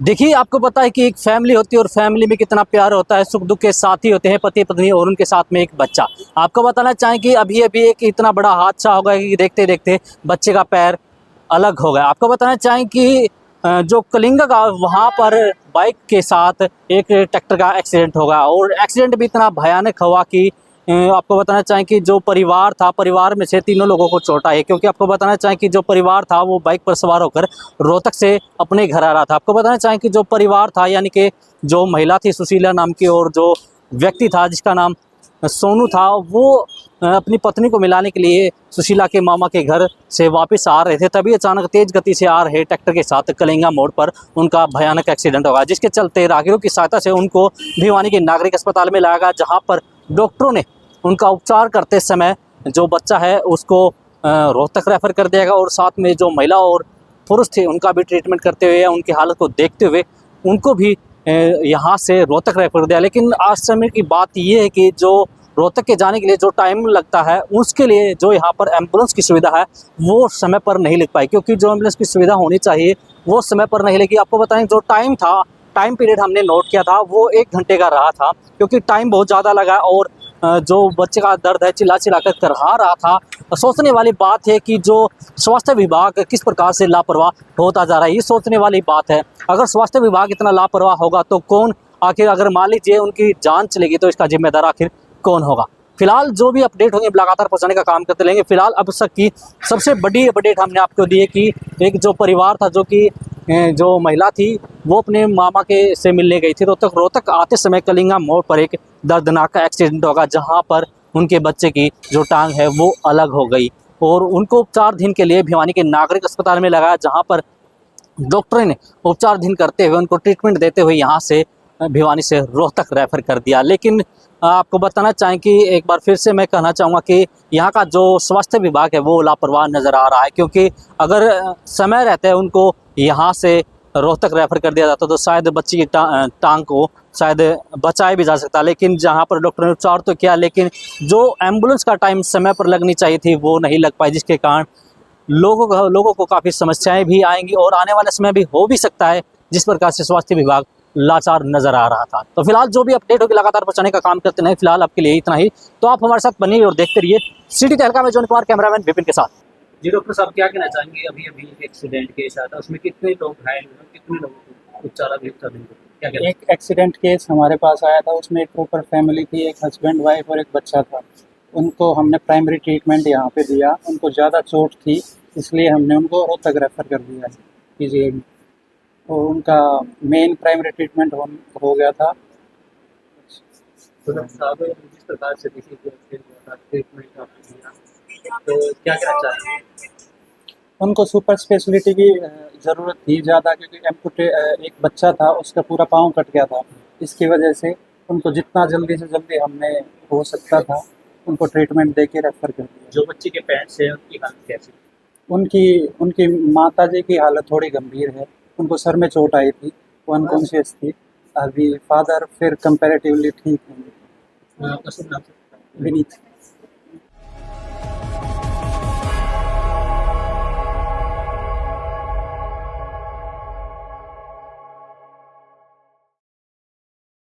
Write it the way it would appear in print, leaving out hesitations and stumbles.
देखिए, आपको पता है कि एक फैमिली होती है और फैमिली में कितना प्यार होता है, सुख दुख के साथी होते हैं पति पत्नी और उनके साथ में एक बच्चा। आपको बताना चाहें कि अभी अभी एक इतना बड़ा हादसा हो गया कि देखते देखते बच्चे का पैर अलग हो गया। आपको बताना चाहें कि जो कलिंगा का वहाँ पर बाइक के साथ एक ट्रैक्टर का एक्सीडेंट हो गया और एक्सीडेंट भी इतना भयानक हुआ कि आपको बताना चाहें कि जो परिवार था, परिवार में से तीनों लोगों को चोट आई। क्योंकि आपको बताना चाहें कि जो परिवार था वो बाइक पर सवार होकर रोहतक से अपने घर आ रहा था। आपको बताना चाहें कि जो परिवार था, यानी कि जो महिला थी सुशीला नाम की और जो व्यक्ति था जिसका नाम सोनू था, वो अपनी पत्नी को मिलाने के लिए सुशीला के मामा के घर से वापस आ रहे थे। तभी अचानक तेज गति से आ रहे ट्रैक्टर के साथ कलिंगा मोड़ पर उनका भयानक एक्सीडेंट होगा, जिसके चलते राहगीरों की सहायता से उनको भिवानी के नागरिक अस्पताल में लाया गया, जहाँ पर डॉक्टरों ने उनका उपचार करते समय जो बच्चा है उसको रोहतक रेफर कर दिया गया और साथ में जो महिला और पुरुष थे उनका भी ट्रीटमेंट करते हुए, उनकी हालत को देखते हुए उनको भी यहाँ से रोहतक रेफर कर दिया। लेकिन आज समय की बात ये है कि जो रोहतक के जाने के लिए जो टाइम लगता है उसके लिए जो यहाँ पर एम्बुलेंस की सुविधा है वो समय पर नहीं लग पाई, क्योंकि जो एम्बुलेंस की सुविधा होनी चाहिए वो समय पर नहीं लगी। आपको बताएं जो टाइम था, टाइम पीरियड हमने नोट किया था वो 1 घंटे का रहा था, क्योंकि टाइम बहुत ज़्यादा लगा और जो बच्चे का दर्द है चिल्ला चिल्ला कर करहा रहा था। सोचने वाली बात है कि जो स्वास्थ्य विभाग किस प्रकार से लापरवाह होता जा रहा है, ये सोचने वाली बात है। अगर स्वास्थ्य विभाग इतना लापरवाह होगा तो कौन, आखिर अगर मान लीजिए उनकी जान चलेगी तो इसका जिम्मेदार आखिर कौन होगा। फिलहाल जो भी अपडेट होंगे लगातार पहुंचाने का काम करते रहेंगे। फिलहाल अब तक की सबसे बड़ी अपडेट हमने आपको दी है कि एक जो परिवार था, जो कि जो महिला थी वो अपने मामा के से मिलने गई थी रोहतक आते समय कलिंगा मोड़ पर एक दर्दनाक एक्सीडेंट होगा, जहां पर उनके बच्चे की जो टांग है वो अलग हो गई और उनको उपचार दिन के लिए भिवानी के नागरिक अस्पताल में लगाया, जहां पर डॉक्टर ने उपचार दिन करते हुए उनको ट्रीटमेंट देते हुए यहाँ से भिवानी से रोहतक रेफर कर दिया। लेकिन आपको बताना चाहें कि एक बार फिर से मैं कहना चाहूँगा कि यहाँ का जो स्वास्थ्य विभाग है वो लापरवाह नज़र आ रहा है, क्योंकि अगर समय रहते उनको यहाँ से रोहतक रेफर कर दिया जाता तो शायद बच्ची की टांग को शायद बचाया भी जा सकता। लेकिन जहाँ पर डॉक्टर ने उपचार तो किया, लेकिन जो एम्बुलेंस का टाइम समय पर लगनी चाहिए थी वो नहीं लग पाई, जिसके कारण लोगों को काफ़ी समस्याएं भी आएंगी और आने वाले समय भी हो भी सकता है जिस प्रकार से स्वास्थ्य विभाग लाचार नजर आ रहा था। तो फिलहाल जो भी अपडेट होगी लगातार पहुंचाने का काम करते हैं। फिलहाल आपके लिए इतना ही, तो आप हमारे साथ बनिए और देखते रहिए सिटी तहलका में जॉन कुमार, कैमरामैन विपिन के साथ। जी डॉक्टर साहब, क्या कहना चाहेंगे? अभी अभी एक्सीडेंट केस आया था, उसमें कितने लोग घायल हुए, कितने लोगों को उपचार क्या कहना? एक एक्सीडेंट केस हमारे पास आया था, उसमें एक प्रॉपर फैमिली थी, एक हस्बैंड वाइफ और एक बच्चा था। उनको हमने प्राइमरी ट्रीटमेंट यहाँ पे दिया। उनको ज़्यादा चोट थी इसलिए हमने उनको रोहतक रेफर कर दिया है पीजीआई। और उनका मेन प्राइमरी ट्रीटमेंट हो गया था। तो डॉक्टर साहब, जिस प्रकार से देखिए ट्रीटमेंट आपने दिया, तो क्या कहना चाहेंगे? उनको सुपर स्पेशलिटी की ज़रूरत थी ज़्यादा, क्योंकि एक बच्चा था उसका पूरा पाँव कट गया था। इसकी वजह से उनको जितना जल्दी से जल्दी हमने हो सकता था उनको ट्रीटमेंट दे के रेफर कर दिया। जो बच्चे के पैर से उनकी हालत कैसी? उनकी माताजी की हालत थोड़ी गंभीर है। उनको सर में चोट आई थी, वो अनकॉन्शियस थी। अभी फादर फिर कंपैरेटिवली ठीक है। आपका शुभ नाम? विनीत।